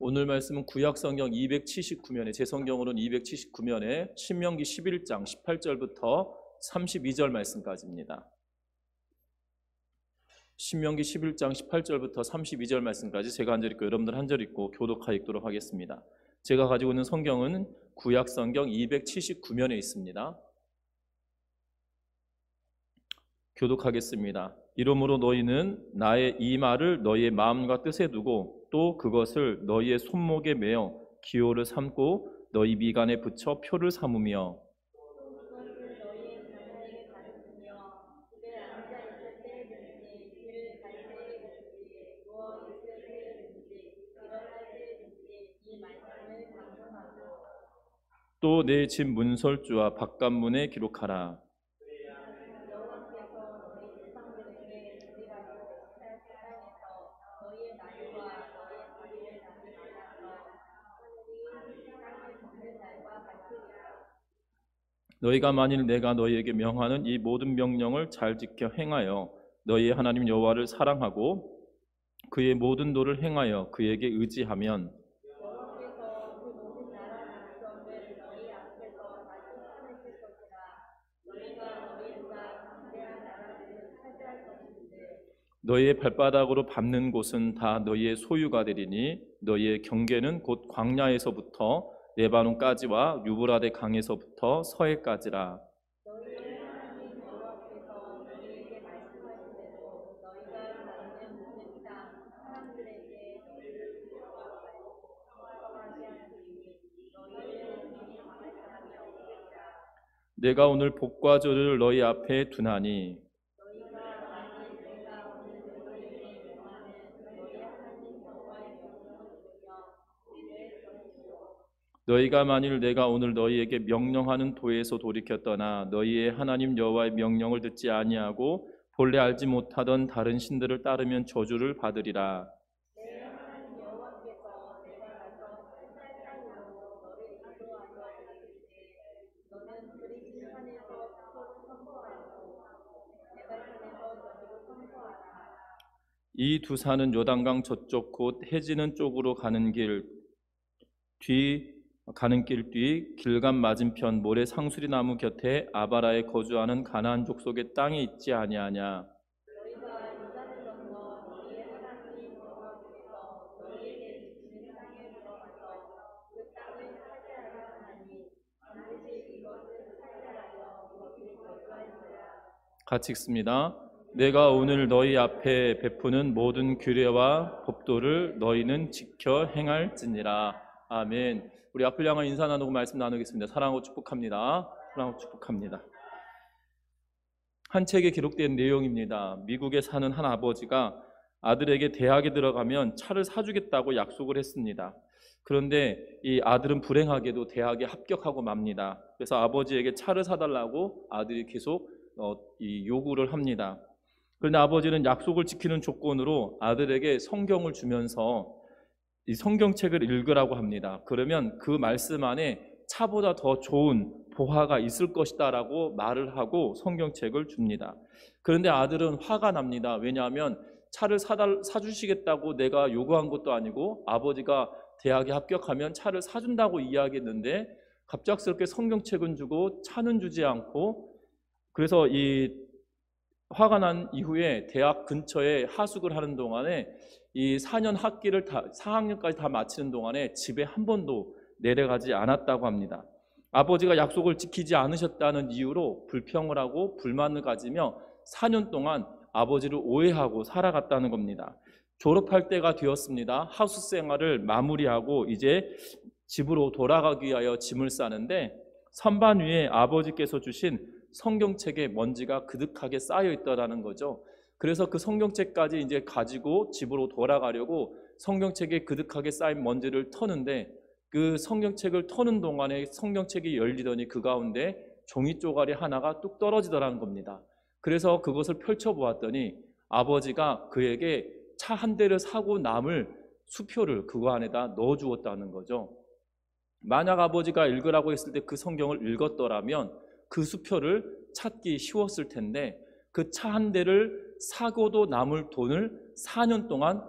오늘 말씀은 구약성경 279면에, 제 성경으로는 279면에 신명기 11장 18절부터 32절 말씀까지입니다. 신명기 11장 18절부터 32절 말씀까지 제가 한 절 읽고 여러분들 한 절 읽고 교독하여 읽도록 하겠습니다. 제가 가지고 있는 성경은 구약성경 279면에 있습니다. 교독하겠습니다. 이러므로 너희는 나의 이 말을 너희의 마음과 뜻에 두고 또 그것을 너희의 손목에 매어 기호를 삼고 너희 미간에 붙여 표를 삼으며 또 내 집 문설주와 바깥문에 기록하라. 너희가 만일 내가 너희에게 명하는 이 모든 명령을 잘 지켜 행하여 너희의 하나님 여호와를 사랑하고 그의 모든 도를 행하여 그에게 의지하면 너희의 발바닥으로 밟는 곳은 다 너희의 소유가 되리니 너희의 경계는 곧 광야에서부터 레바논까지와 유브라데 강에서부터 서해까지라. 내가 오늘 복과 저주를 너희 앞에 두나니 너희가 만일 내가 오늘 너희에게 명령하는 도에서 돌이켜 떠나 너희의 하나님 여호와의 명령을 듣지 아니하고 본래 알지 못하던 다른 신들을 따르면 저주를 받으리라. 이 두 산은 요단강 저쪽 곧 해지는 쪽으로 가는 길 뒤 길감 맞은편 모래 상수리 나무 곁에 아바라에 거주하는 가나안 족속의 땅에 있지 아니하냐. 같이 읽습니다. 내가 오늘 너희 앞에 베푸는 모든 규례와 법도를 너희는 지켜 행할지니라. 아멘. 우리 앞을 향한 인사 나누고 말씀 나누겠습니다. 사랑하고 축복합니다. 사랑하고 축복합니다. 한 책에 기록된 내용입니다. 미국에 사는 한 아버지가 아들에게 대학에 들어가면 차를 사주겠다고 약속을 했습니다. 그런데 이 아들은 불행하게도 대학에 합격하고 맙니다. 그래서 아버지에게 차를 사달라고 아들이 계속 이 요구를 합니다. 그런데 아버지는 약속을 지키는 조건으로 아들에게 성경을 주면서 이 성경책을 읽으라고 합니다. 그러면 그 말씀 안에 차보다 더 좋은 보화가 있을 것이다 라고 말을 하고 성경책을 줍니다. 그런데 아들은 화가 납니다. 왜냐하면 차를 사주시겠다고 내가 요구한 것도 아니고 아버지가 대학에 합격하면 차를 사준다고 이야기했는데 갑작스럽게 성경책은 주고 차는 주지 않고, 그래서 이 화가 난 이후에 대학 근처에 하숙을 하는 동안에 이 4년 학기를 4학년까지 다 마치는 동안에 집에 한 번도 내려가지 않았다고 합니다. 아버지가 약속을 지키지 않으셨다는 이유로 불평을 하고 불만을 가지며 4년 동안 아버지를 오해하고 살아갔다는 겁니다. 졸업할 때가 되었습니다. 하숙 생활을 마무리하고 이제 집으로 돌아가기 위하여 짐을 싸는데 선반 위에 아버지께서 주신 성경책에 먼지가 그득하게 쌓여 있더라는 거죠. 그래서 그 성경책까지 이제 가지고 집으로 돌아가려고 성경책에 그득하게 쌓인 먼지를 터는데 그 성경책을 터는 동안에 성경책이 열리더니 그 가운데 종이 쪼가리 하나가 뚝 떨어지더라는 겁니다. 그래서 그것을 펼쳐보았더니 아버지가 그에게 차 한 대를 사고 남을 수표를 그거 안에다 넣어주었다는 거죠. 만약 아버지가 읽으라고 했을 때 그 성경을 읽었더라면 그 수표를 찾기 쉬웠을 텐데 그 차 한 대를 사고도 남을 돈을 4년 동안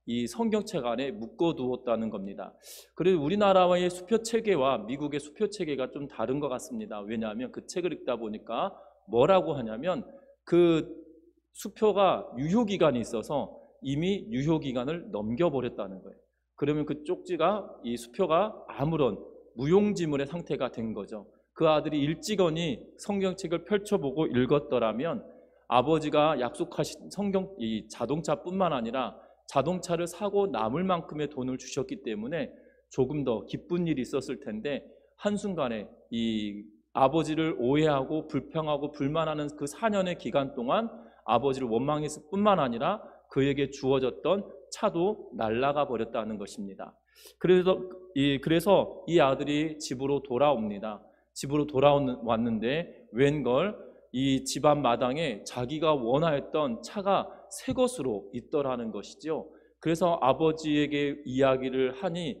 이 성경책 안에 묶어두었다는 겁니다. 그리고 우리나라의 수표 체계와 미국의 수표 체계가 좀 다른 것 같습니다. 왜냐하면 그 책을 읽다 보니까 뭐라고 하냐면 그 수표가 유효기간이 있어서 이미 유효기간을 넘겨버렸다는 거예요. 그러면 그 쪽지가, 이 수표가 아무런 무용지물의 상태가 된 거죠. 그 아들이 일찌감치 성경책을 펼쳐보고 읽었더라면 아버지가 약속하신 이 자동차뿐만 아니라 자동차를 사고 남을 만큼의 돈을 주셨기 때문에 조금 더 기쁜 일이 있었을 텐데, 한순간에 이 아버지를 오해하고 불평하고 불만하는 그 4년의 기간 동안 아버지를 원망했을 뿐만 아니라 그에게 주어졌던 차도 날아가 버렸다는 것입니다. 그래서 이 아들이 집으로 돌아옵니다. 집으로 돌아왔는데 웬걸 이 집안 마당에 자기가 원하였던 차가 새 것으로 있더라는 것이죠. 그래서 아버지에게 이야기를 하니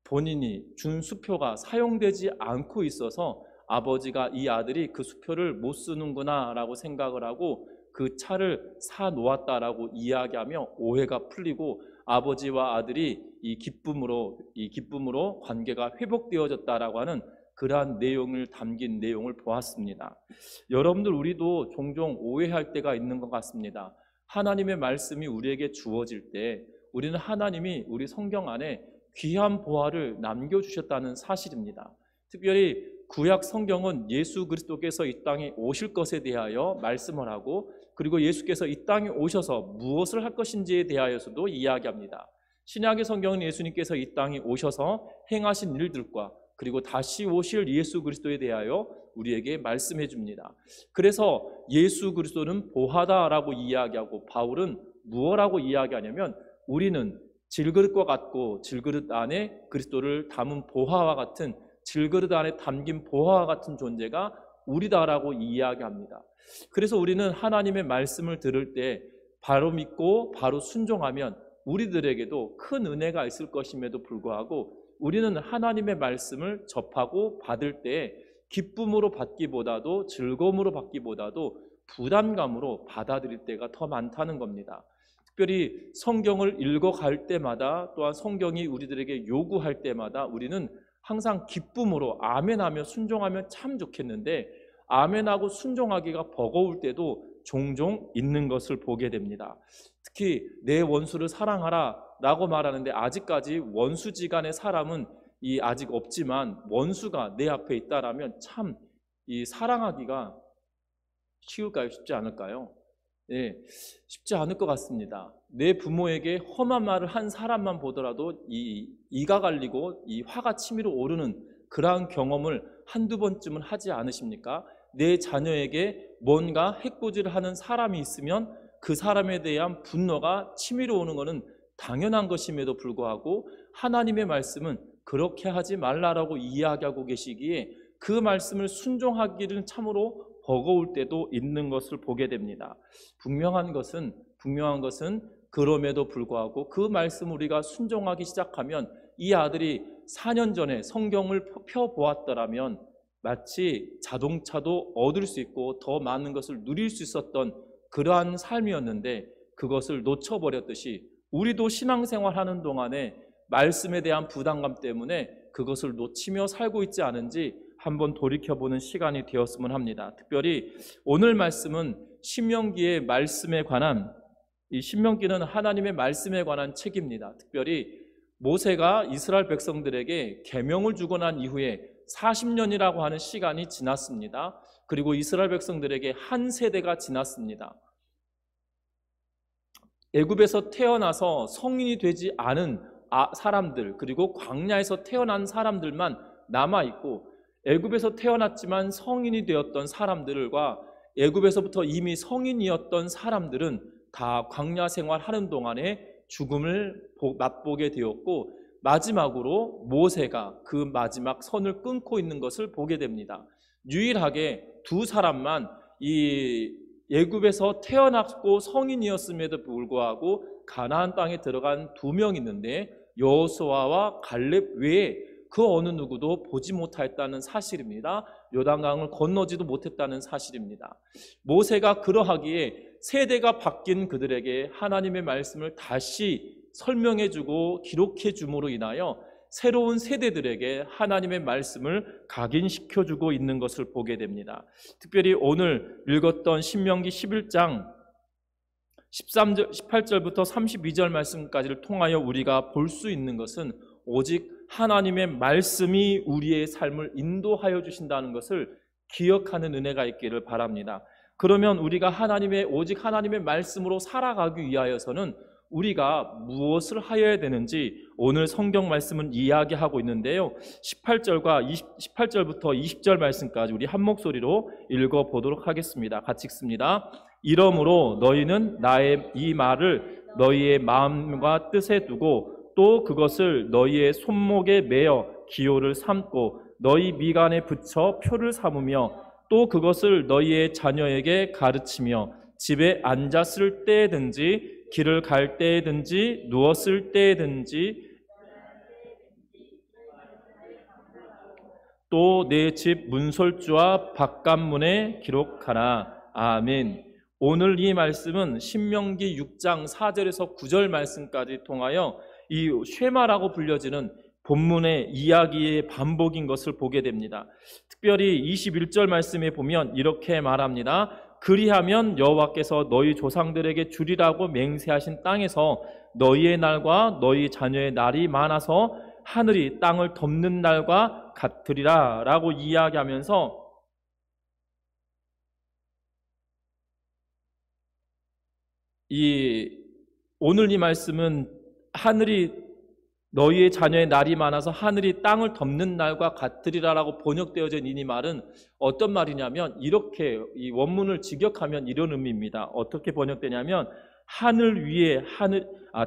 본인이 준 수표가 사용되지 않고 있어서 아버지가 이 아들이 그 수표를 못 쓰는구나 라고 생각을 하고 그 차를 사 놓았다라고 이야기하며 오해가 풀리고 아버지와 아들이 이 기쁨으로 관계가 회복되어졌다라고 하는 그러한 내용을 담긴 내용을 보았습니다. 여러분들, 우리도 종종 오해할 때가 있는 것 같습니다. 하나님의 말씀이 우리에게 주어질 때 우리는 하나님이 우리 성경 안에 귀한 보화를 남겨주셨다는 사실입니다. 특별히 구약 성경은 예수 그리스도께서 이 땅에 오실 것에 대하여 말씀을 하고, 그리고 예수께서 이 땅에 오셔서 무엇을 할 것인지에 대하여서도 이야기합니다. 신약의 성경은 예수님께서 이 땅에 오셔서 행하신 일들과 그리고 다시 오실 예수 그리스도에 대하여 우리에게 말씀해 줍니다. 그래서 예수 그리스도는 보하다라고 이야기하고, 바울은 무엇라고 이야기하냐면 우리는 질그릇과 같고 질그릇 안에 그리스도를 담은 보화와 같은, 질그릇 안에 담긴 보화와 같은 존재가 우리다라고 이야기합니다. 그래서 우리는 하나님의 말씀을 들을 때 바로 믿고 바로 순종하면 우리들에게도 큰 은혜가 있을 것임에도 불구하고 우리는 하나님의 말씀을 접하고 받을 때 기쁨으로 받기보다도, 즐거움으로 받기보다도 부담감으로 받아들일 때가 더 많다는 겁니다. 특별히 성경을 읽어갈 때마다, 또한 성경이 우리들에게 요구할 때마다 우리는 항상 기쁨으로 아멘하며 순종하면 참 좋겠는데, 아멘하고 순종하기가 버거울 때도 종종 있는 것을 보게 됩니다. 특히 내 원수를 사랑하라 라고 말하는데 아직까지 원수지간의 사람은 아직 없지만 원수가 내 앞에 있다라면 참 사랑하기가 쉬울까요? 쉽지 않을까요? 네, 쉽지 않을 것 같습니다. 내 부모에게 험한 말을 한 사람만 보더라도 이가 갈리고 화가 치밀어 오르는 그러한 경험을 한두 번쯤은 하지 않으십니까? 내 자녀에게 뭔가 해코지를 하는 사람이 있으면 그 사람에 대한 분노가 치밀어 오는 것은 당연한 것임에도 불구하고 하나님의 말씀은 그렇게 하지 말라라고 이야기하고 계시기에 그 말씀을 순종하기는 참으로 버거울 때도 있는 것을 보게 됩니다. 분명한 것은 그럼에도 불구하고 그 말씀 우리가 순종하기 시작하면 이 아들이 4년 전에 성경을 펴보았더라면 마치 자동차도 얻을 수 있고 더 많은 것을 누릴 수 있었던 그러한 삶이었는데 그것을 놓쳐버렸듯이 우리도 신앙생활하는 동안에 말씀에 대한 부담감 때문에 그것을 놓치며 살고 있지 않은지 한번 돌이켜보는 시간이 되었으면 합니다. 특별히 오늘 말씀은 신명기의 말씀에 관한, 이 신명기는 하나님의 말씀에 관한 책입니다. 특별히 모세가 이스라엘 백성들에게 계명을 주고 난 이후에 40년이라고 하는 시간이 지났습니다. 그리고 이스라엘 백성들에게 한 세대가 지났습니다. 애굽에서 태어나서 성인이 되지 않은 사람들, 그리고 광야에서 태어난 사람들만 남아있고, 애굽에서 태어났지만 성인이 되었던 사람들과 애굽에서부터 이미 성인이었던 사람들은 다 광야 생활하는 동안에 죽음을 맛보게 되었고, 마지막으로 모세가 그 마지막 선을 끊고 있는 것을 보게 됩니다. 유일하게 두 사람만 이 애굽에서 태어났고 성인이었음에도 불구하고 가나안 땅에 들어간 2명 있는데 여호수아와 갈렙 외에 그 어느 누구도 보지 못했다는 사실입니다. 요단강을 건너지도 못했다는 사실입니다. 모세가 그러하기에 세대가 바뀐 그들에게 하나님의 말씀을 다시 설명해주고 기록해줌으로 인하여 새로운 세대들에게 하나님의 말씀을 각인시켜주고 있는 것을 보게 됩니다. 특별히 오늘 읽었던 신명기 11장 18절부터 32절 말씀까지를 통하여 우리가 볼 수 있는 것은 오직 하나님의 말씀이 우리의 삶을 인도하여 주신다는 것을 기억하는 은혜가 있기를 바랍니다. 그러면 우리가 오직 하나님의 말씀으로 살아가기 위하여서는 우리가 무엇을 하여야 되는지 오늘 성경 말씀은 이야기하고 있는데요. 18절부터 20절 말씀까지 우리 한 목소리로 읽어보도록 하겠습니다. 같이 읽습니다. 이러므로 너희는 나의 이 말을 너희의 마음과 뜻에 두고 또 그것을 너희의 손목에 매어 기호를 삼고 너희 미간에 붙여 표를 삼으며 또 그것을 너희의 자녀에게 가르치며 집에 앉았을 때든지 길을 갈 때든지 누웠을 때든지 또 내 집 문설주와 바깥문에 기록하라. 아멘. 오늘 이 말씀은 신명기 6장 4절에서 9절 말씀까지 통하여 이 쉐마라고 불려지는 본문의 이야기의 반복인 것을 보게 됩니다. 특별히 21절 말씀에 보면 이렇게 말합니다. 그리하면 여호와께서 너희 조상들에게 주리라고 맹세하신 땅에서 너희의 날과 너희 자녀의 날이 많아서 하늘이 땅을 덮는 날과 같으리라 라고 이야기하면서 오늘 이 말씀은 너희의 자녀의 날이 많아서 하늘이 땅을 덮는 날과 같으리라라고 번역되어진 이 말은 어떤 말이냐면 이렇게 이 원문을 직역하면 이런 의미입니다. 어떻게 번역되냐면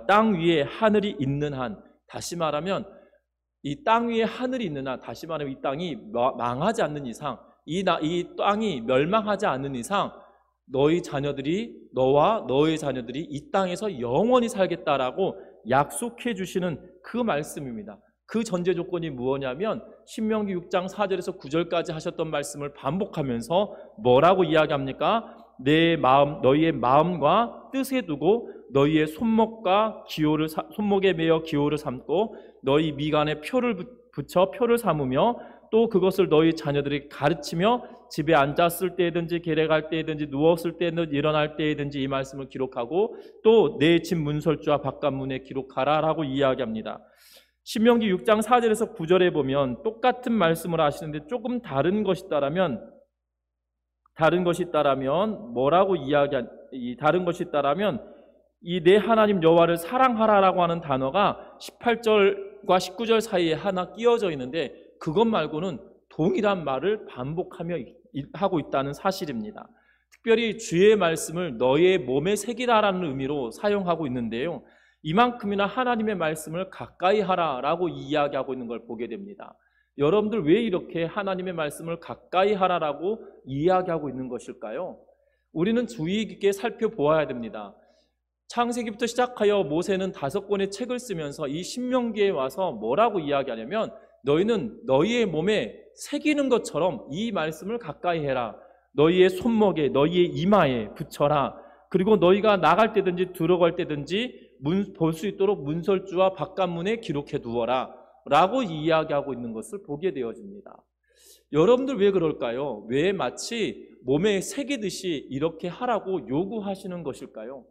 땅 위에 하늘이 있는 한, 다시 말하면 이 땅 위에 하늘이 있는 한, 다시 말하면 이 땅이 망하지 않는 이상, 이 땅이 멸망하지 않는 이상 너와 너의 자녀들이 이 땅에서 영원히 살겠다라고 약속해 주시는 그 말씀입니다. 그 전제 조건이 무엇이냐면 신명기 6장 4절에서 9절까지 하셨던 말씀을 반복하면서 뭐라고 이야기합니까? 너희의 마음과 뜻에 두고 너희의 손목에 매어 기호를 삼고 너희 미간에 표를 붙여 표를 삼으며 또 그것을 너희 자녀들이 가르치며 집에 앉았을 때든지 길에 갈 때든지 누웠을 때든지 일어날 때든지 이 말씀을 기록하고 또 내 집 문설주와 바깥문에 기록하라 라고 이야기합니다. 신명기 6장 4절에서 9절에 보면 똑같은 말씀을 하시는데 조금 다른 것이 있다라면 이 내 하나님 여호와를 사랑하라라고 하는 단어가 18절과 19절 사이에 하나 끼어져 있는데 그것 말고는 동일한 말을 반복하며 하고 있다는 사실입니다. 특별히 주의 말씀을 너의 몸에 새기라라는 의미로 사용하고 있는데요. 이만큼이나 하나님의 말씀을 가까이 하라라고 이야기하고 있는 걸 보게 됩니다. 여러분들 왜 이렇게 하나님의 말씀을 가까이 하라라고 이야기하고 있는 것일까요? 우리는 주의 깊게 살펴보아야 됩니다. 창세기부터 시작하여 모세는 5권의 책을 쓰면서 이 신명기에 와서 뭐라고 이야기하냐면 너희는 너희의 몸에 새기는 것처럼 이 말씀을 가까이 해라. 너희의 손목에 너희의 이마에 붙여라. 그리고 너희가 나갈 때든지 들어갈 때든지 볼 수 있도록 문설주와 바깥문에 기록해 두어라 라고 이야기하고 있는 것을 보게 되어집니다. 여러분들 왜 그럴까요? 왜 마치 몸에 새기듯이 이렇게 하라고 요구하시는 것일까요?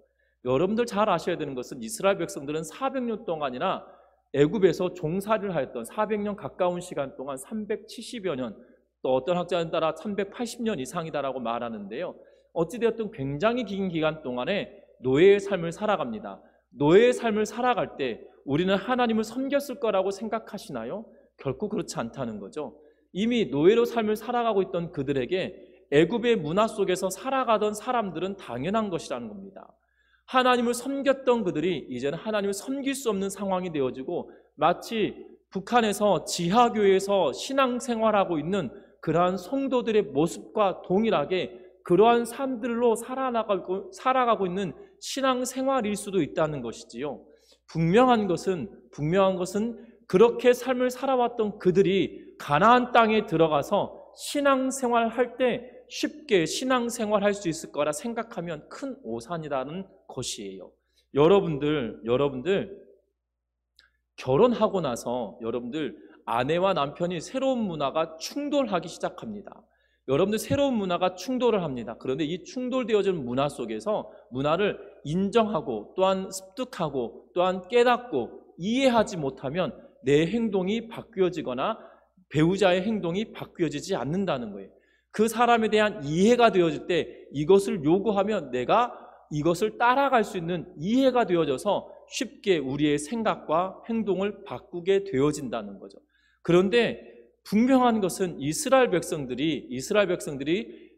여러분들 잘 아셔야 되는 것은 이스라엘 백성들은 400년 동안이나 애굽에서 종살이를 하였던 400년 가까운 시간 동안 370여 년, 또 어떤 학자에 따라 380년 이상이다라고 말하는데요. 어찌되었든 굉장히 긴 기간 동안에 노예의 삶을 살아갑니다. 노예의 삶을 살아갈 때 우리는 하나님을 섬겼을 거라고 생각하시나요? 결코 그렇지 않다는 거죠. 이미 노예로 삶을 살아가고 있던 그들에게 애굽의 문화 속에서 살아가던 사람들은 당연한 것이라는 겁니다. 하나님을 섬겼던 그들이 이제는 하나님을 섬길 수 없는 상황이 되어지고 마치 북한에서 지하교회에서 신앙생활하고 있는 그러한 성도들의 모습과 동일하게 그러한 삶들로 살아가고 있는 신앙생활일 수도 있다는 것이지요. 분명한 것은 그렇게 삶을 살아왔던 그들이 가나안 땅에 들어가서 신앙생활할 때 쉽게 신앙생활할 수 있을 거라 생각하면 큰 오산이라는 것이에요. 여러분들 결혼하고 나서 여러분들 아내와 남편이 새로운 문화가 충돌하기 시작합니다. 여러분들 새로운 문화가 충돌을 합니다. 그런데 이 충돌되어진 문화 속에서 문화를 인정하고 또한 습득하고 또한 깨닫고 이해하지 못하면 내 행동이 바뀌어지거나 배우자의 행동이 바뀌어지지 않는다는 거예요. 그 사람에 대한 이해가 되어질 때 이것을 요구하면 내가 이것을 따라갈 수 있는 이해가 되어져서 쉽게 우리의 생각과 행동을 바꾸게 되어진다는 거죠. 그런데 분명한 것은 이스라엘 백성들이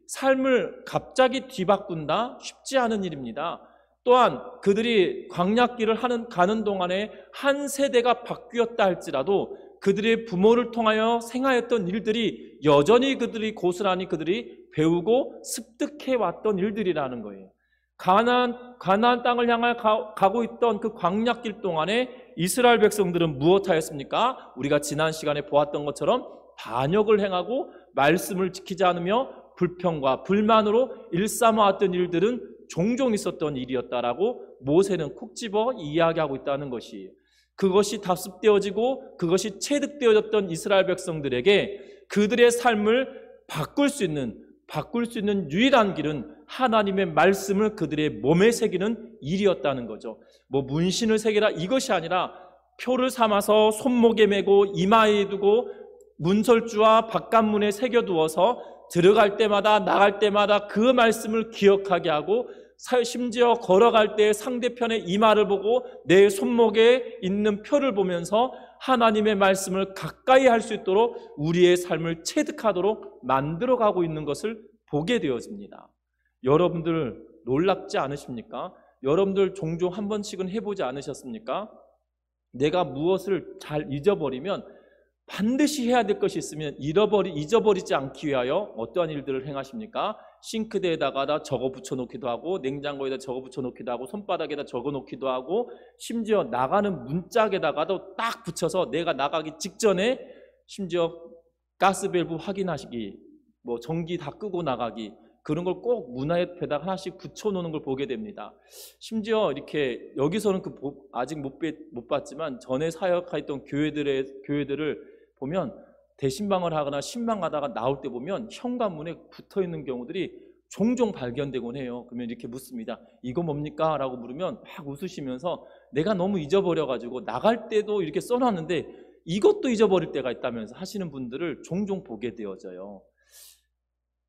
삶을 갑자기 뒤바꾼다 쉽지 않은 일입니다. 또한 그들이 광야길을 가는 동안에 한 세대가 바뀌었다 할지라도 그들의 부모를 통하여 생하였던 일들이 여전히 고스란히 그들이 배우고 습득해 왔던 일들이라는 거예요. 가나안 땅을 향해 가고 있던 그 광야길 동안에 이스라엘 백성들은 무엇하였습니까? 우리가 지난 시간에 보았던 것처럼 반역을 행하고 말씀을 지키지 않으며 불평과 불만으로 일삼아왔던 일들은 종종 있었던 일이었다라고 모세는 콕 집어 이야기하고 있다는 것이에요. 그것이 답습되어지고 그것이 체득되어졌던 이스라엘 백성들에게 그들의 삶을 바꿀 수 있는 유일한 길은 하나님의 말씀을 그들의 몸에 새기는 일이었다는 거죠. 문신을 새기라 이것이 아니라 표를 삼아서 손목에 메고 이마에 두고 문설주와 바깥문에 새겨두어서 들어갈 때마다 나갈 때마다 그 말씀을 기억하게 하고 심지어 걸어갈 때 상대편의 이마를 보고 내 손목에 있는 표를 보면서 하나님의 말씀을 가까이 할 수 있도록 우리의 삶을 체득하도록 만들어가고 있는 것을 보게 되어집니다. 여러분들 놀랍지 않으십니까? 여러분들 종종 한 번씩은 해보지 않으셨습니까? 내가 무엇을 잘 잊어버리면 반드시 해야 될 것이 있으면 잊어버리지 않기 위하여 어떠한 일들을 행하십니까? 싱크대에다가 적어 붙여놓기도 하고 냉장고에다 적어 붙여놓기도 하고 손바닥에다 적어놓기도 하고 심지어 나가는 문짝에다가도 딱 붙여서 내가 나가기 직전에 심지어 가스밸브 확인하시기 전기 다 끄고 나가기 그런 걸 꼭 문 앞에다가 하나씩 붙여놓는 걸 보게 됩니다. 심지어 이렇게 여기서는 아직 못 봤지만 전에 사역했던 교회들을 보면 대신방을 하거나 신방하다가 나올 때 보면 현관문에 붙어있는 경우들이 종종 발견되곤 해요. 그러면 이렇게 묻습니다. 이거 뭡니까? 라고 물으면 막 웃으시면서 내가 너무 잊어버려가지고 나갈 때도 이렇게 써놨는데 이것도 잊어버릴 때가 있다면서 하시는 분들을 종종 보게 되어져요.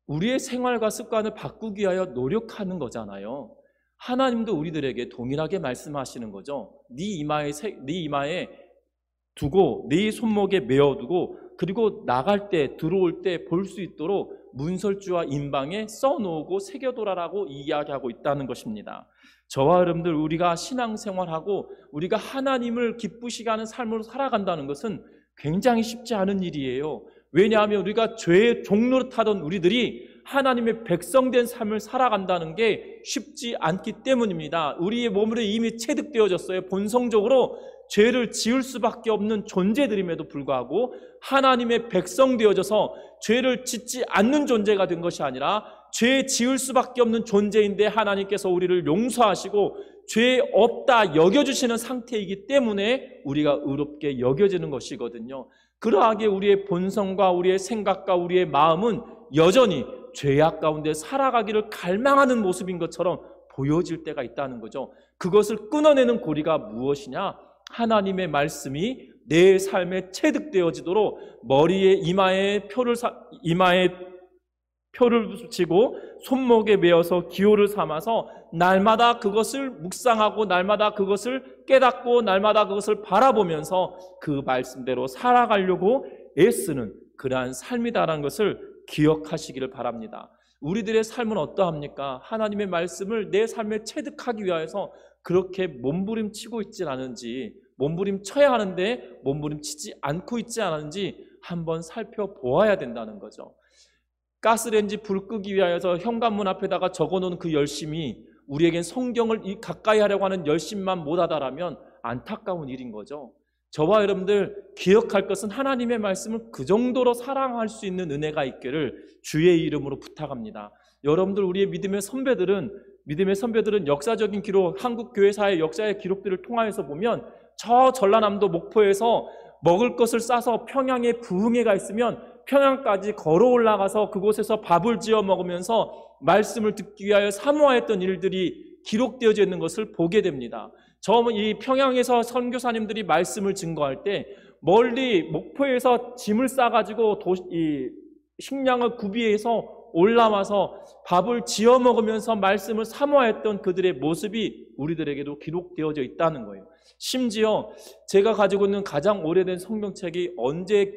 우리의 생활과 습관을 바꾸기 위하여 노력하는 거잖아요. 하나님도 우리들에게 동일하게 말씀하시는 거죠. 네 이마에 두고 네 손목에 메어두고 그리고 나갈 때 들어올 때 볼 수 있도록 문설주와 인방에 써놓고 새겨둬라라고 이야기하고 있다는 것입니다. 저와 여러분들 우리가 신앙생활하고 우리가 하나님을 기쁘시게 하는 삶으로 살아간다는 것은 굉장히 쉽지 않은 일이에요. 왜냐하면 우리가 죄의 종로를 타던 우리들이 하나님의 백성된 삶을 살아간다는 게 쉽지 않기 때문입니다. 우리의 몸으로 이미 체득되어졌어요. 본성적으로 죄를 지을 수밖에 없는 존재들임에도 불구하고 하나님의 백성 되어져서 죄를 짓지 않는 존재가 된 것이 아니라 죄 지을 수밖에 없는 존재인데 하나님께서 우리를 용서하시고 죄 없다 여겨주시는 상태이기 때문에 우리가 의롭게 여겨지는 것이거든요. 그러하게 우리의 본성과 우리의 생각과 우리의 마음은 여전히 죄악 가운데 살아가기를 갈망하는 모습인 것처럼 보여질 때가 있다는 거죠. 그것을 끊어내는 고리가 무엇이냐? 하나님의 말씀이 내 삶에 체득되어지도록 머리에 이마에 표를 붙이고 손목에 메어서 기호를 삼아서 날마다 그것을 묵상하고 날마다 그것을 깨닫고 날마다 그것을 바라보면서 그 말씀대로 살아가려고 애쓰는 그러한 삶이다라는 것을 기억하시기를 바랍니다. 우리들의 삶은 어떠합니까? 하나님의 말씀을 내 삶에 체득하기 위해서 그렇게 몸부림치고 있지 않은지, 몸부림쳐야 하는데 몸부림치지 않고 있지 않은지 한번 살펴보아야 된다는 거죠. 가스레인지 불 끄기 위하여서 현관문 앞에다가 적어놓은 그 열심이 우리에겐 성경을 가까이 하려고 하는 열심만 못하다라면 안타까운 일인 거죠. 저와 여러분들 기억할 것은 하나님의 말씀을 그 정도로 사랑할 수 있는 은혜가 있기를 주의 이름으로 부탁합니다. 여러분들 우리의 믿음의 선배들은 역사적인 기록, 한국 교회사의 역사의 기록들을 통하여서 보면 저 전라남도 목포에서 먹을 것을 싸서 평양에 부흥회가 있으면 평양까지 걸어 올라가서 그곳에서 밥을 지어 먹으면서 말씀을 듣기 위하여 사모하였던 일들이 기록되어져 있는 것을 보게 됩니다. 이 평양에서 선교사님들이 말씀을 증거할 때 멀리 목포에서 짐을 싸가지고 이 식량을 구비해서 올라와서 밥을 지어 먹으면서 말씀을 사모하였던 그들의 모습이 우리들에게도 기록되어져 있다는 거예요. 심지어 제가 가지고 있는 가장 오래된 성경책은 언제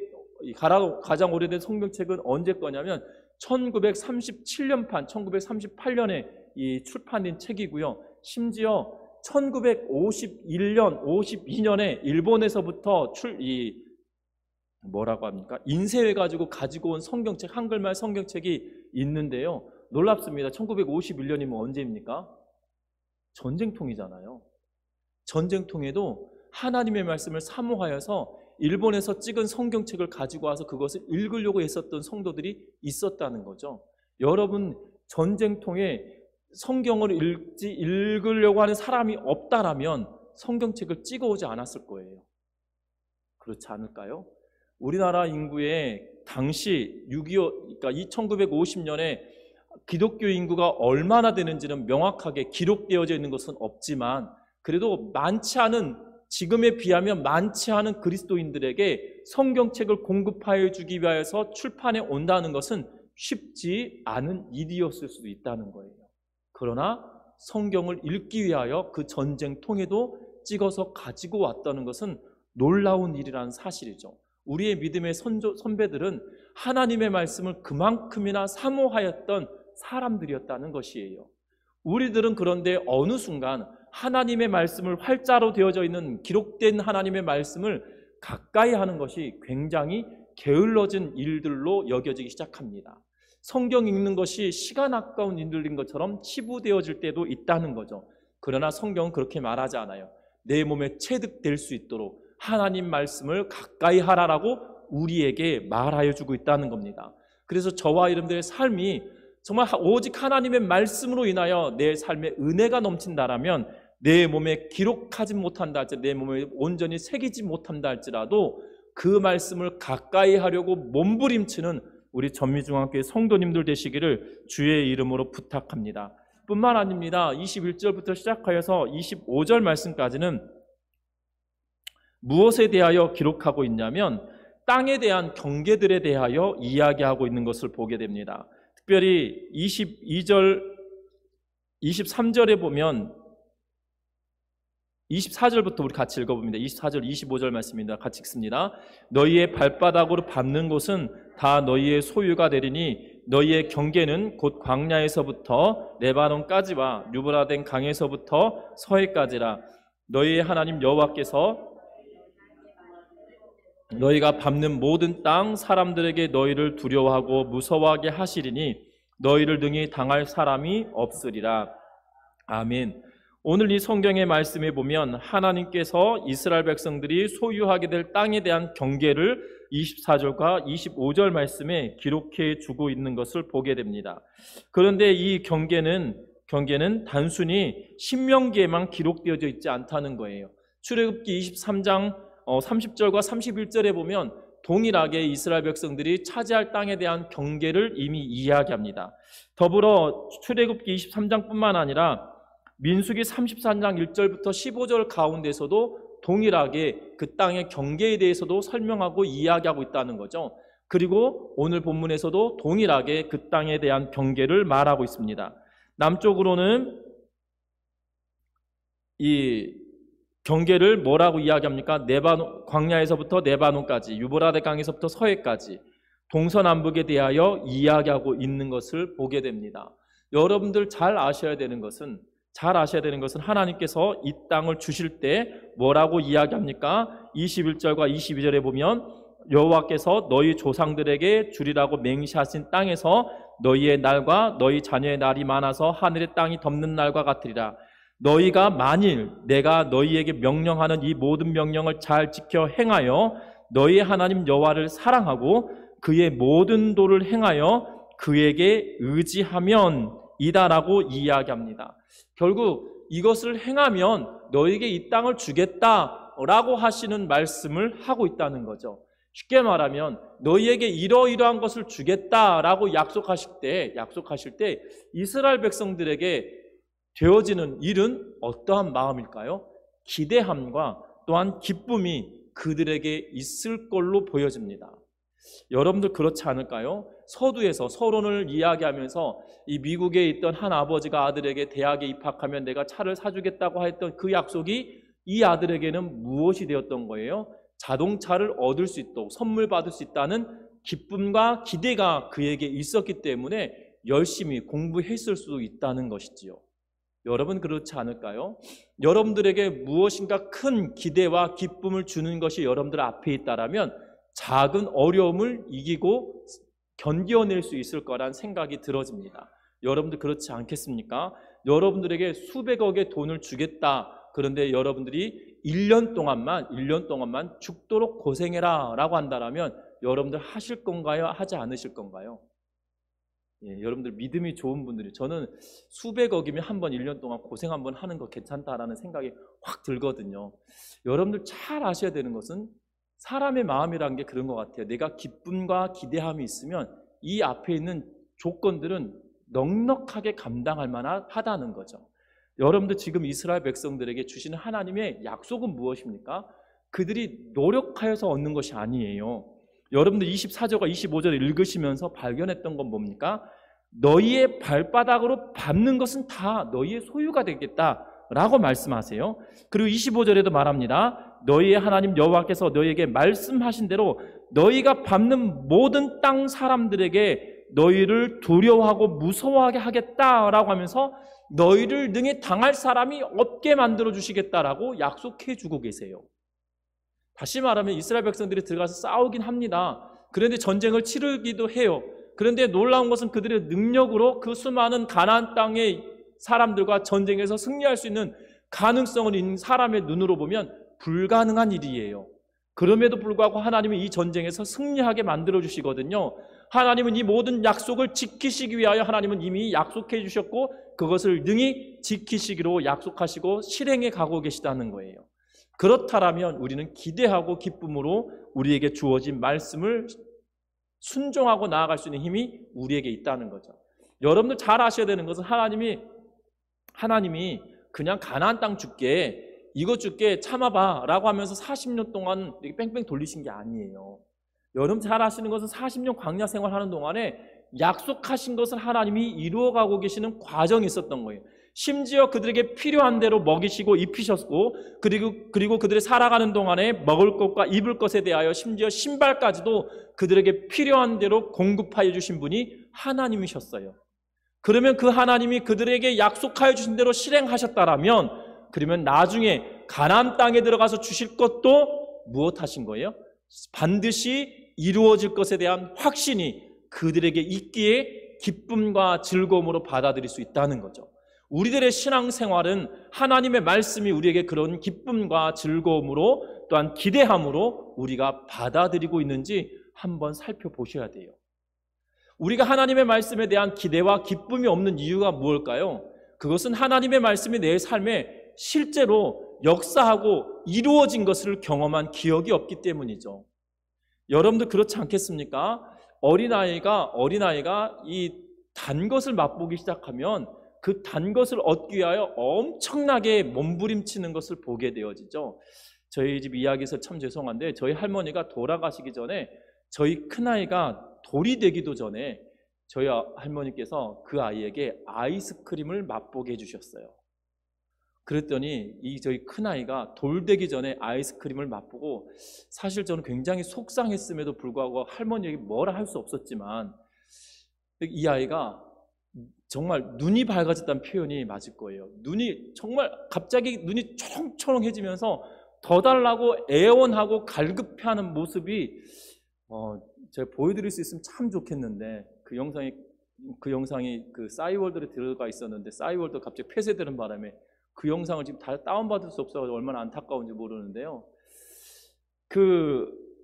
거냐면 1937년판, 1938년에 출판된 책이고요. 심지어 1951년, 52년에 일본에서부터 인쇄해가지고 가지고 온 성경책, 한글말 성경책이 있는데요. 놀랍습니다. 1951년이면 언제입니까? 전쟁통이잖아요. 전쟁통에도 하나님의 말씀을 사모하여서 일본에서 찍은 성경책을 가지고 와서 그것을 읽으려고 했었던 성도들이 있었다는 거죠. 여러분, 전쟁통에 성경을 읽으려고 하는 사람이 없다라면 성경책을 찍어오지 않았을 거예요. 그렇지 않을까요? 우리나라 인구의 당시 6.25, 그러니까 1950년에 기독교 인구가 얼마나 되는지는 명확하게 기록되어져 있는 것은 없지만 그래도 지금에 비하면 많지 않은 그리스도인들에게 성경책을 공급하여 주기 위해서 출판해 온다는 것은 쉽지 않은 일이었을 수도 있다는 거예요. 그러나 성경을 읽기 위하여 그 전쟁통에도 찍어서 가지고 왔다는 것은 놀라운 일이라는 사실이죠. 우리의 믿음의 선배들은 하나님의 말씀을 그만큼이나 사모하였던 사람들이었다는 것이에요. 우리들은 그런데 어느 순간 하나님의 말씀을 활자로 되어져 있는 기록된 하나님의 말씀을 가까이 하는 것이 굉장히 게을러진 일들로 여겨지기 시작합니다. 성경 읽는 것이 시간 아까운 일들인 것처럼 치부되어질 때도 있다는 거죠. 그러나 성경은 그렇게 말하지 않아요. 내 몸에 체득될 수 있도록 하나님 말씀을 가까이 하라라고 우리에게 말하여 주고 있다는 겁니다. 그래서 저와 여러분들의 삶이 정말 오직 하나님의 말씀으로 인하여 내 삶에 은혜가 넘친다라면 내 몸에 기록하지 못한다 할지라도 내 몸에 온전히 새기지 못한다 할지라도 그 말씀을 가까이 하려고 몸부림치는 우리 전미중앙교회 성도님들 되시기를 주의 이름으로 부탁합니다. 뿐만 아닙니다. 21절부터 시작하여서 25절 말씀까지는 무엇에 대하여 기록하고 있냐면 땅에 대한 경계들에 대하여 이야기하고 있는 것을 보게 됩니다. 특별히 22절, 23절에 보면 24절부터 우리 같이 읽어봅니다. 24절, 25절 말씀입니다. 같이 읽습니다. 너희의 발바닥으로 밟는 곳은 다 너희의 소유가 되리니 너희의 경계는 곧 광야에서부터 레바논까지와 유브라덴 강에서부터 서해까지라. 너희의 하나님 여호와께서 너희가 밟는 모든 땅 사람들에게 너희를 두려워하고 무서워하게 하시리니 너희를 등이 당할 사람이 없으리라. 아멘. 오늘 이 성경의 말씀에 보면 하나님께서 이스라엘 백성들이 소유하게 될 땅에 대한 경계를 24절과 25절 말씀에 기록해 주고 있는 것을 보게 됩니다. 그런데 이 경계는 단순히 신명기에만 기록되어져 있지 않다는 거예요. 출애굽기 23장 30절과 31절에 보면 동일하게 이스라엘 백성들이 차지할 땅에 대한 경계를 이미 이야기합니다. 더불어 출애굽기 23장뿐만 아니라 민수기 33장 1절부터 15절 가운데서도 동일하게 그 땅의 경계에 대해서도 설명하고 이야기하고 있다는 거죠. 그리고 오늘 본문에서도 동일하게 그 땅에 대한 경계를 말하고 있습니다. 남쪽으로는 이 경계를 뭐라고 이야기합니까? 광야에서부터 네바논까지, 유브라데 강에서부터 서해까지 동서남북에 대하여 이야기하고 있는 것을 보게 됩니다. 여러분들 잘 아셔야 되는 것은 하나님께서 이 땅을 주실 때 뭐라고 이야기합니까? 21절과 22절에 보면 여호와께서 너희 조상들에게 주리라고 맹세하신 땅에서 너희의 날과 너희 자녀의 날이 많아서 하늘의 땅이 덮는 날과 같으리라. 너희가 만일 내가 너희에게 명령하는 이 모든 명령을 잘 지켜 행하여 너희 하나님 여호와를 사랑하고 그의 모든 도를 행하여 그에게 의지하면 이다라고 이야기합니다. 결국 이것을 행하면 너에게 이 땅을 주겠다, 라고 하시는 말씀을 하고 있다는 거죠. 쉽게 말하면 너희에게 이러이러한 것을 주겠다라고 약속하실 때 이스라엘 백성들에게 되어지는 일은 어떠한 마음일까요? 기대함과 또한 기쁨이 그들에게 있을 걸로 보여집니다. 여러분들 그렇지 않을까요? 서두에서 서론을 이야기하면서 이 미국에 있던 한 아버지가 아들에게 대학에 입학하면 내가 차를 사주겠다고 했던 그 약속이 이 아들에게는 무엇이 되었던 거예요? 자동차를 얻을 수 있도록 선물 받을 수 있다는 기쁨과 기대가 그에게 있었기 때문에 열심히 공부했을 수도 있다는 것이지요. 여러분 그렇지 않을까요? 여러분들에게 무엇인가 큰 기대와 기쁨을 주는 것이 여러분들 앞에 있다라면 작은 어려움을 이기고 견뎌낼 수 있을 거란 생각이 들어집니다. 여러분들 그렇지 않겠습니까? 여러분들에게 수백억의 돈을 주겠다. 그런데 여러분들이 1년 동안만 죽도록 고생해라 라고 한다면 여러분들 하실 건가요? 하지 않으실 건가요? 예, 여러분들 믿음이 좋은 분들이, 저는 수백억이면 한번 1년 동안 고생 한번 하는 거 괜찮다라는 생각이 확 들거든요. 여러분들 잘 아셔야 되는 것은 사람의 마음이라는 게 그런 것 같아요. 내가 기쁨과 기대함이 있으면 이 앞에 있는 조건들은 넉넉하게 감당할 만하다는 거죠. 여러분들 지금 이스라엘 백성들에게 주시는 하나님의 약속은 무엇입니까? 그들이 노력하여서 얻는 것이 아니에요. 여러분들 24절과 25절을 읽으시면서 발견했던 건 뭡니까? 너희의 발바닥으로 밟는 것은 다 너희의 소유가 되겠다라고 말씀하세요. 그리고 25절에도 말합니다. 너희의 하나님 여호와께서 너희에게 말씀하신 대로 너희가 밟는 모든 땅 사람들에게 너희를 두려워하고 무서워하게 하겠다라고 하면서 너희를 능히 당할 사람이 없게 만들어 주시겠다라고 약속해 주고 계세요. 다시 말하면 이스라엘 백성들이 들어가서 싸우긴 합니다. 그런데 전쟁을 치르기도 해요. 그런데 놀라운 것은 그들의 능력으로 그 수많은 가나안 땅의 사람들과 전쟁에서 승리할 수 있는 가능성을 있는 사람의 눈으로 보면 불가능한 일이에요. 그럼에도 불구하고 하나님은 이 전쟁에서 승리하게 만들어 주시거든요. 하나님은 이 모든 약속을 지키시기 위하여 하나님은 이미 약속해 주셨고 그것을 능히 지키시기로 약속하시고 실행해 가고 계시다는 거예요. 그렇다면 우리는 기대하고 기쁨으로 우리에게 주어진 말씀을 순종하고 나아갈 수 있는 힘이 우리에게 있다는 거죠. 여러분들 잘 아셔야 되는 것은 하나님이 그냥 가나안 땅 줄게, 이것 줄게, 참아봐 라고 하면서 40년 동안 이렇게 뺑뺑 돌리신 게 아니에요. 여러분 잘 아시는 것은 40년 광야 생활하는 동안에 약속하신 것을 하나님이 이루어가고 계시는 과정이 있었던 거예요. 심지어 그들에게 필요한 대로 먹이시고 입히셨고 그리고 그들이 살아가는 동안에 먹을 것과 입을 것에 대하여 심지어 신발까지도 그들에게 필요한 대로 공급하여 주신 분이 하나님이셨어요. 그러면 그 하나님이 그들에게 약속하여 주신 대로 실행하셨다라면 그러면 나중에 가나안 땅에 들어가서 주실 것도 무엇하신 거예요? 반드시 이루어질 것에 대한 확신이 그들에게 있기에 기쁨과 즐거움으로 받아들일 수 있다는 거죠. 우리들의 신앙생활은 하나님의 말씀이 우리에게 그런 기쁨과 즐거움으로 또한 기대함으로 우리가 받아들이고 있는지 한번 살펴보셔야 돼요. 우리가 하나님의 말씀에 대한 기대와 기쁨이 없는 이유가 무엇일까요? 그것은 하나님의 말씀이 내 삶에 실제로 역사하고 이루어진 것을 경험한 기억이 없기 때문이죠. 여러분들 그렇지 않겠습니까? 어린아이가 이 단 것을 맛보기 시작하면 그 단 것을 얻기 위하여 엄청나게 몸부림치는 것을 보게 되어지죠. 저희 집 이야기에서 참 죄송한데 저희 할머니가 돌아가시기 전에 저희 큰아이가 돌이 되기도 전에 저희 할머니께서 그 아이에게 아이스크림을 맛보게 해주셨어요. 그랬더니 저희 큰아이가 돌 되기 전에 아이스크림을 맛보고 사실 저는 굉장히 속상했음에도 불구하고 할머니에게 뭐라 할 수 없었지만 이 아이가 정말 눈이 밝아졌다는 표현이 맞을 거예요. 눈이 정말 갑자기 눈이 초롱초롱해지면서 더 달라고 애원하고 갈급해하는 모습이 제가 보여드릴 수 있으면 참 좋겠는데 그 영상이 그 싸이월드에 들어가 있었는데 싸이월드 갑자기 폐쇄되는 바람에 그 영상을 지금 다 다운받을 수 없어서 얼마나 안타까운지 모르는데요.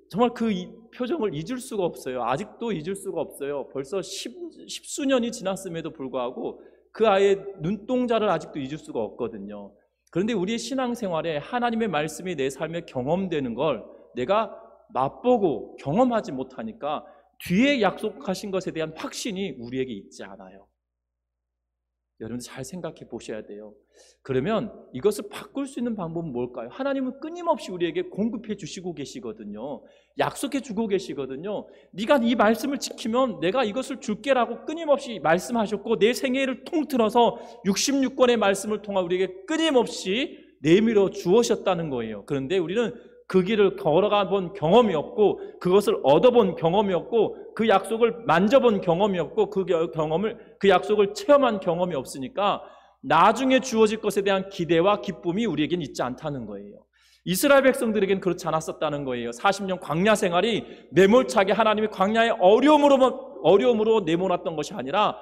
정말 그 표정을 잊을 수가 없어요. 아직도 잊을 수가 없어요. 벌써 십수년이 지났음에도 불구하고 그 아이의 눈동자를 아직도 잊을 수가 없거든요. 그런데 우리의 신앙생활에 하나님의 말씀이 내 삶에 경험되는 걸 내가 맛보고 경험하지 못하니까 뒤에 약속하신 것에 대한 확신이 우리에게 있지 않아요. 여러분 잘 생각해 보셔야 돼요. 그러면 이것을 바꿀 수 있는 방법은 뭘까요? 하나님은 끊임없이 우리에게 공급해 주시고 계시거든요. 약속해 주고 계시거든요. 네가 이 말씀을 지키면 내가 이것을 줄게라고 끊임없이 말씀하셨고, 내 생애를 통틀어서 66권의 말씀을 통해 우리에게 끊임없이 내밀어 주셨다는 거예요. 그런데 우리는 그 길을 걸어가 본 경험이 없고, 그것을 얻어본 경험이 없고, 그 약속을 만져본 경험이 없고, 그 약속을 체험한 경험이 없으니까 나중에 주어질 것에 대한 기대와 기쁨이 우리에겐 있지 않다는 거예요. 이스라엘 백성들에겐 그렇지 않았었다는 거예요. 40년 광야 생활이 매몰차게 하나님이 광야의 어려움으로 내몰았던 것이 아니라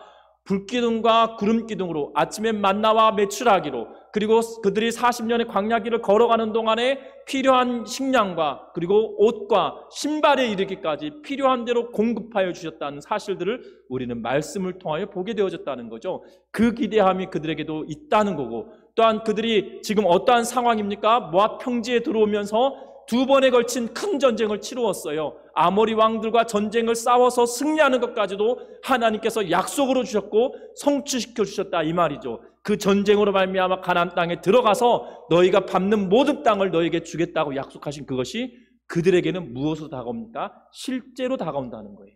불기둥과 구름기둥으로, 아침에 만나와 메추라기로, 그리고 그들이 40년의 광야길을 걸어가는 동안에 필요한 식량과 그리고 옷과 신발에 이르기까지 필요한 대로 공급하여 주셨다는 사실들을 우리는 말씀을 통하여 보게 되어졌다는 거죠. 그 기대함이 그들에게도 있다는 거고, 또한 그들이 지금 어떠한 상황입니까? 모압 평지에 들어오면서 2번에 걸친 큰 전쟁을 치루었어요. 아모리 왕들과 전쟁을 싸워서 승리하는 것까지도 하나님께서 약속으로 주셨고 성취시켜 주셨다, 이 말이죠. 그 전쟁으로 말미암아 가나안 땅에 들어가서 너희가 밟는 모든 땅을 너희에게 주겠다고 약속하신 그것이 그들에게는 무엇으로 다가옵니까? 실제로 다가온다는 거예요.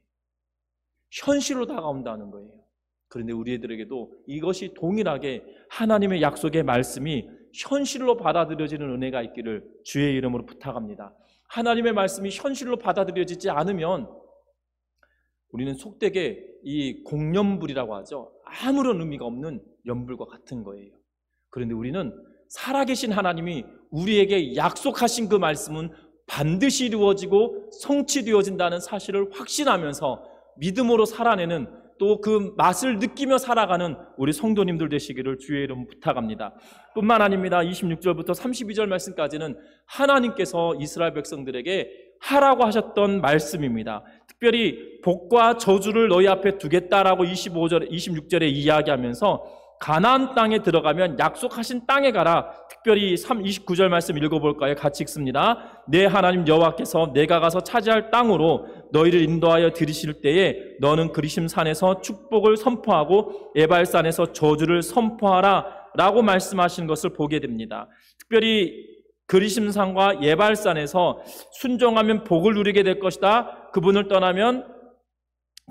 현실로 다가온다는 거예요. 그런데 우리들에게도 이것이 동일하게 하나님의 약속의 말씀이 현실로 받아들여지는 은혜가 있기를 주의 이름으로 부탁합니다. 하나님의 말씀이 현실로 받아들여지지 않으면 우리는 속되게 이 공연불이라고 하죠. 아무런 의미가 없는 연불과 같은 거예요. 그런데 우리는 살아계신 하나님이 우리에게 약속하신 그 말씀은 반드시 이루어지고 성취되어진다는 사실을 확신하면서 믿음으로 살아내는, 또 그 맛을 느끼며 살아가는 우리 성도님들 되시기를 주의 이름 부탁합니다. 뿐만 아닙니다. 26절부터 32절 말씀까지는 하나님께서 이스라엘 백성들에게 하라고 하셨던 말씀입니다. 특별히 복과 저주를 너희 앞에 두겠다라고 26절에 이야기하면서 가나안 땅에 들어가면 약속하신 땅에 가라. 특별히 29절 말씀 읽어볼까요? 같이 읽습니다. 내 하나님 여호와께서 내가 가서 차지할 땅으로 너희를 인도하여 들이실 때에 너는 그리심 산에서 축복을 선포하고 에발산에서 저주를 선포하라 라고 말씀하시는 것을 보게 됩니다. 특별히 그리심산과 예발산에서 순종하면 복을 누리게 될 것이다, 그분을 떠나면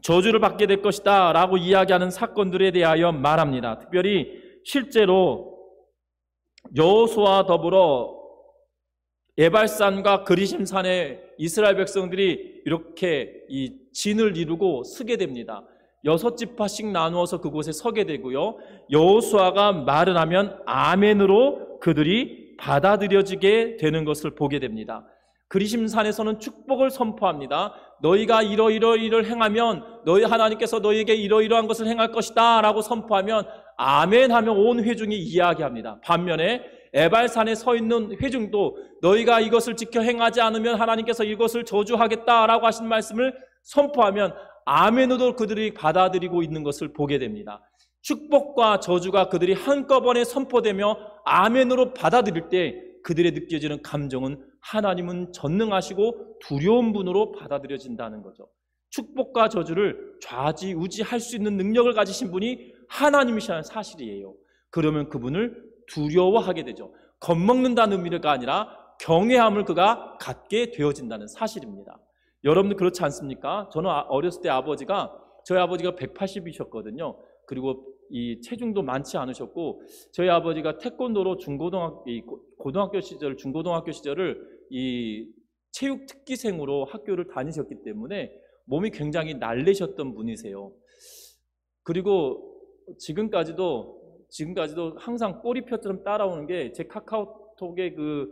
저주를 받게 될 것이다 라고 이야기하는 사건들에 대하여 말합니다. 특별히 실제로 여호수아와 더불어 에발산과 그리심산에 이스라엘 백성들이 이렇게 이 진을 이루고 서게 됩니다. 6지파씩 나누어서 그곳에 서게 되고요, 여호수아가 말을 하면 아멘으로 그들이 받아들여지게 되는 것을 보게 됩니다. 그리심산에서는 축복을 선포합니다. 너희가 이러이러이를 행하면 너희 하나님께서 너희에게 이러이러한 것을 행할 것이다 라고 선포하면 아멘 하면 온 회중이 이야기합니다. 반면에 에발산에 서 있는 회중도 너희가 이것을 지켜 행하지 않으면 하나님께서 이것을 저주하겠다라고 하신 말씀을 선포하면 아멘으로 그들이 받아들이고 있는 것을 보게 됩니다. 축복과 저주가 그들이 한꺼번에 선포되며 아멘으로 받아들일 때 그들의 느껴지는 감정은 하나님은 전능하시고 두려운 분으로 받아들여진다는 거죠. 축복과 저주를 좌지우지할 수 있는 능력을 가지신 분이 하나님이시라는 사실이에요. 그러면 그분을 두려워하게 되죠. 겁먹는다는 의미가 아니라 경외함을 그가 갖게 되어진다는 사실입니다. 여러분들 그렇지 않습니까? 저는 어렸을 때 저희 아버지가 180이셨거든요. 그리고 이 체중도 많지 않으셨고, 저희 아버지가 태권도로 중고등학교 시절을 이 체육 특기생으로 학교를 다니셨기 때문에 몸이 굉장히 날래셨던 분이세요. 그리고 지금까지도 항상 꼬리표처럼 따라오는 게 제 카카오톡의 그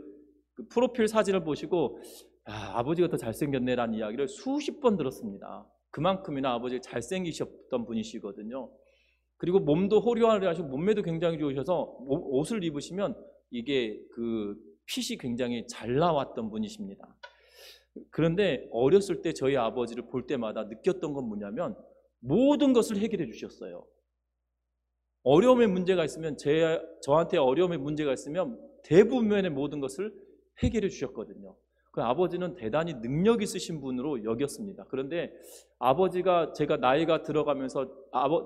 프로필 사진을 보시고 아버지가 더 잘생겼네라는 이야기를 수십 번 들었습니다. 그만큼이나 아버지가 잘생기셨던 분이시거든요. 그리고 몸도 호리호리하시고 몸매도 굉장히 좋으셔서 옷을 입으시면 이게 그 핏이 굉장히 잘 나왔던 분이십니다. 그런데 어렸을 때 저희 아버지를 볼 때마다 느꼈던 건 뭐냐면 모든 것을 해결해 주셨어요. 어려움의 문제가 있으면 저한테 어려움의 문제가 있으면 대부분의 모든 것을 해결해 주셨거든요. 그 아버지는 대단히 능력 있으신 분으로 여겼습니다. 그런데 아버지가 제가 나이가 들어가면서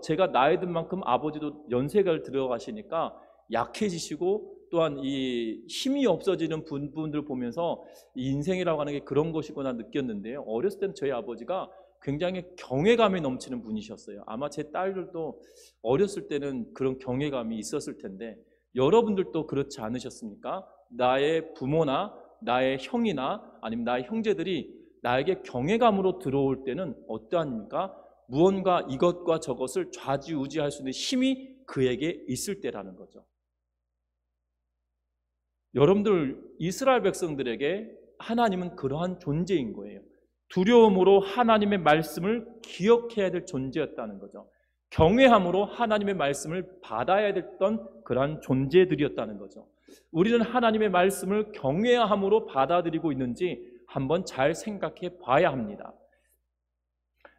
제가 나이 든 만큼 아버지도 연세가 들어가시니까 약해지시고 또한 이 힘이 없어지는 부분들을 보면서 이 인생이라고 하는 게 그런 것이구나 느꼈는데요. 어렸을 때는 저희 아버지가 굉장히 경외감이 넘치는 분이셨어요. 아마 제 딸들도 어렸을 때는 그런 경외감이 있었을 텐데 여러분들도 그렇지 않으셨습니까? 나의 부모나 나의 형이나 아니면 나의 형제들이 나에게 경외감으로 들어올 때는 어떠합니까? 무언가 이것과 저것을 좌지우지할 수 있는 힘이 그에게 있을 때라는 거죠. 여러분들 이스라엘 백성들에게 하나님은 그러한 존재인 거예요. 두려움으로 하나님의 말씀을 기억해야 될 존재였다는 거죠. 경외함으로 하나님의 말씀을 받아야 됐던 그러한 존재들이었다는 거죠. 우리는 하나님의 말씀을 경외함으로 받아들이고 있는지 한번 잘 생각해 봐야 합니다.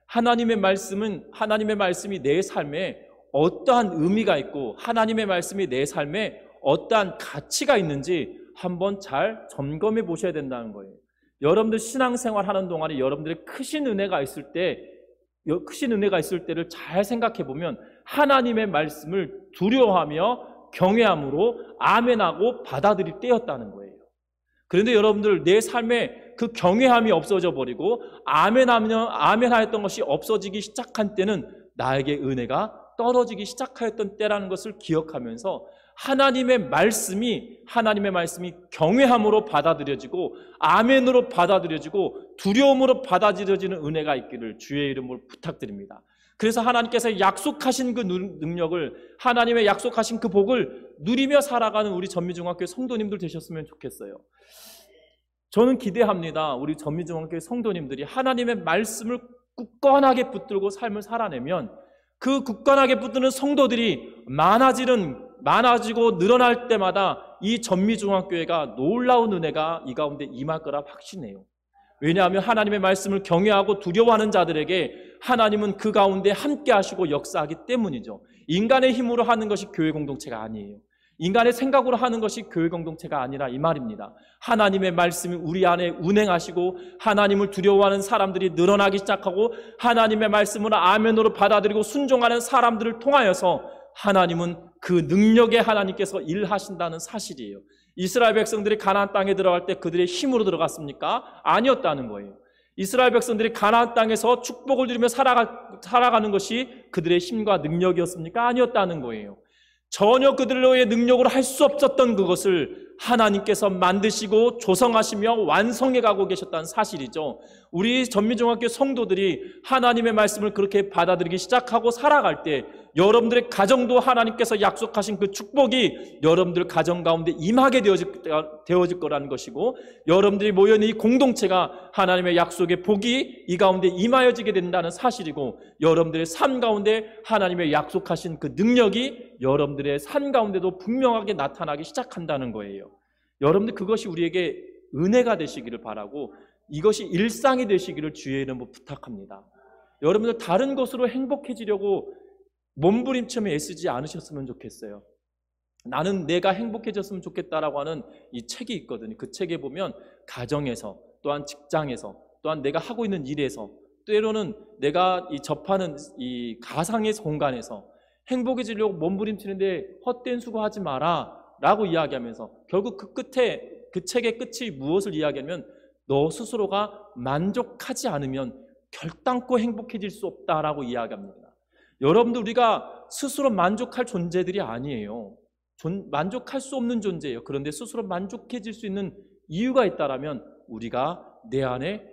하나님의 말씀이 내 삶에 어떠한 의미가 있고 하나님의 말씀이 내 삶에 어떠한 가치가 있는지 한번 잘 점검해 보셔야 된다는 거예요. 여러분들 신앙생활 하는 동안에 여러분들의 크신 은혜가 있을 때를 잘 생각해 보면 하나님의 말씀을 두려워하며 경외함으로 아멘하고 받아들일 때였다는 거예요. 그런데 여러분들 내 삶에 그 경외함이 없어져 버리고 아멘하였던 것이 없어지기 시작한 때는 나에게 은혜가 떨어지기 시작하였던 때라는 것을 기억하면서 하나님의 말씀이 경외함으로 받아들여지고 아멘으로 받아들여지고 두려움으로 받아들여지는 은혜가 있기를 주의 이름으로 부탁드립니다. 그래서 하나님께서 약속하신 그 능력을, 하나님의 약속하신 그 복을 누리며 살아가는 우리 전미중학교 성도님들 되셨으면 좋겠어요. 저는 기대합니다. 우리 전미중학교 성도님들이 하나님의 말씀을 굳건하게 붙들고 삶을 살아내면 그 굳건하게 붙드는 성도들이 많아지고 늘어날 때마다 이 전미중학교회가 놀라운 은혜가 이 가운데 임할 거라 확신해요. 왜냐하면 하나님의 말씀을 경외하고 두려워하는 자들에게 하나님은 그 가운데 함께 하시고 역사하기 때문이죠. 인간의 힘으로 하는 것이 교회 공동체가 아니에요. 인간의 생각으로 하는 것이 교회 공동체가 아니라 이 말입니다. 하나님의 말씀이 우리 안에 운행하시고 하나님을 두려워하는 사람들이 늘어나기 시작하고 하나님의 말씀을 아멘으로 받아들이고 순종하는 사람들을 통하여서 하나님은 그 능력에 하나님께서 일하신다는 사실이에요. 이스라엘 백성들이 가나안 땅에 들어갈 때 그들의 힘으로 들어갔습니까? 아니었다는 거예요. 이스라엘 백성들이 가나안 땅에서 축복을 누리며 살아가는 것이 그들의 힘과 능력이었습니까? 아니었다는 거예요. 전혀 그들의 능력으로 할 수 없었던 그것을 하나님께서 만드시고 조성하시며 완성해 가고 계셨다는 사실이죠. 우리 전미중학교 성도들이 하나님의 말씀을 그렇게 받아들이기 시작하고 살아갈 때 여러분들의 가정도 하나님께서 약속하신 그 축복이 여러분들 가정 가운데 임하게 되어질 거라는 것이고, 여러분들이 모여있는 이 공동체가 하나님의 약속의 복이 이 가운데 임하여지게 된다는 사실이고, 여러분들의 삶 가운데 하나님의 약속하신 그 능력이 여러분들의 삶 가운데도 분명하게 나타나기 시작한다는 거예요. 여러분들 그것이 우리에게 은혜가 되시기를 바라고 이것이 일상이 되시기를 주의 이름으로 부탁합니다. 여러분들 다른 것으로 행복해지려고 몸부림치며 애쓰지 않으셨으면 좋겠어요. 나는 내가 행복해졌으면 좋겠다라고 하는 이 책이 있거든요. 그 책에 보면 가정에서, 또한 직장에서, 또한 내가 하고 있는 일에서, 때로는 내가 접하는 이 가상의 공간에서 행복해지려고 몸부림치는데 헛된 수고하지 마라 라고 이야기하면서 결국 그 책의 끝이 무엇을 이야기하면 너 스스로가 만족하지 않으면 결단코 행복해질 수 없다라고 이야기합니다. 여러분들 우리가 스스로 만족할 존재들이 아니에요. 만족할 수 없는 존재예요. 그런데 스스로 만족해질 수 있는 이유가 있다라면 우리가 내 안에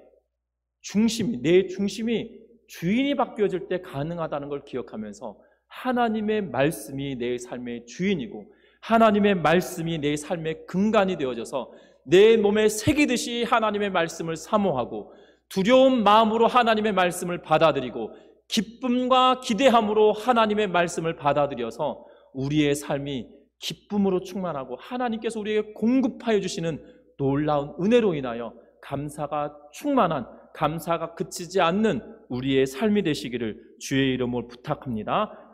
내 중심이 주인이 바뀌어질 때 가능하다는 걸 기억하면서 하나님의 말씀이 내 삶의 주인이고 하나님의 말씀이 내 삶의 근간이 되어져서 내 몸에 새기듯이 하나님의 말씀을 사모하고 두려운 마음으로 하나님의 말씀을 받아들이고 기쁨과 기대함으로 하나님의 말씀을 받아들여서 우리의 삶이 기쁨으로 충만하고 하나님께서 우리에게 공급하여 주시는 놀라운 은혜로 인하여 감사가 충만한, 감사가 그치지 않는 우리의 삶이 되시기를 주의 이름으로 부탁합니다.